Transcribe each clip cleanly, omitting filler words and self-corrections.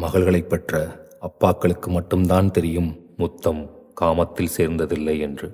மகள்களைப் பெற்ற அப்பாக்களுக்கு மட்டும்தான் தெரியும் முத்தம் காமத்தில் சேர்ந்ததில்லை என்று.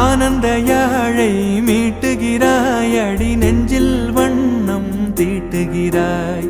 ஆனந்த யாழை மீட்டுகிறாய், அடி நெஞ்சில் வண்ணம் தீட்டுகிறாய்.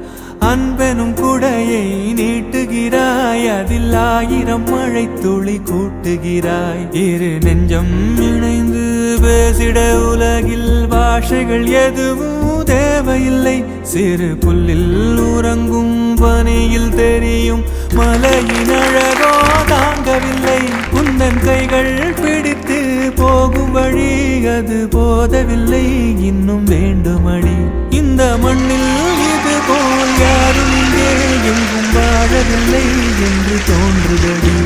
அன்பெனும் குடையை நீட்டுகிறாய், அதில் 1000 மழை துளி கூட்டுகிறாய். இரு நெஞ்சம் இணைந்து பேசிட உலகில் பாஷைகள் எதுவும் தேவையில்லை. சிறு புல்லில் உறங்கும் பனியில் தெரியும் மலையின் அழகோ தாங்கவில்லை. குந்தன் கைகள் பிடித்து போகும் வழி அது போதவில்லை, இன்னும் வேண்டுமடி. இந்த மண்ணில் இது போல் யாரும் இங்கே எங்கும் வாழவில்லை என்று தோன்றுதடி.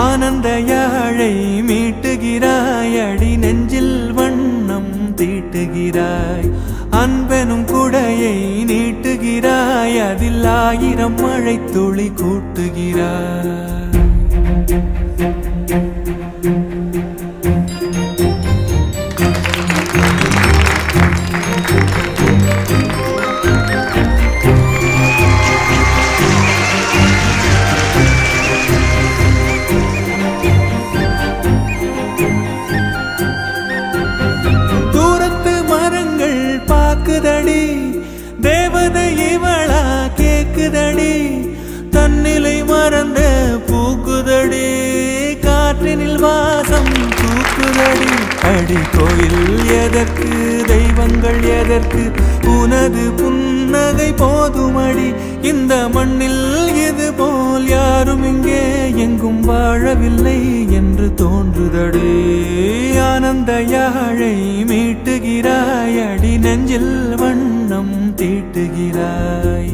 ஆனந்த யாழை மீட்டுகிறாய், அடி நெஞ்சில் வண்ணம் தீட்டுகிறாய். அன்பெனும் குடையை நீட்டுகிறாய், அதில் 1000 மழை துளி கூட்டுகிறாய். பாக்குதடி தேவதை இவளா கேக்குதடி, தன்னிலை மறந்த பூக்குதடி, காற்றினில் வாசம் தூக்குதடி. அடி கோயில் எதற்கு, தெய்வங்கள் எதற்கு, உனது புன்னகை போதுமடி. இந்த மண்ணில் இது போல் யாரும் இங்கே எங்கும் வாழவில்லை என்று தோன்றுதடி. ஆனந்த யாழை மீட்டுகிறாய், அடி நெஞ்சில் வண்ணம் தீட்டுகிறாய்.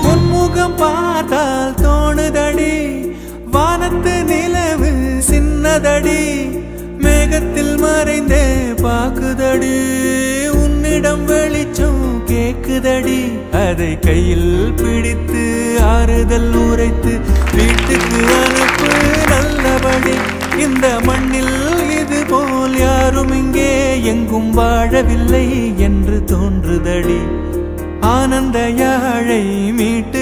முன்முகம் பார்த்தால் தோணுதடி, வானத்து நிலவு சின்னதடி, மேகத்தில் மறைந்தே பாக்குதடி. உன்னிடம் வெளிச்சம் கேக்குதடி, அதை கையில் பிடித்து ஆறுதல் உரைத்து வீட்டுக்கு அனுப்பு நல்லபடி. இந்த மண்ணில் இது போல் யாரும் இங்கே எங்கும் வாழவில்லை என்று தோன்றுதடி. ஆனந்த யாழை மீட்டு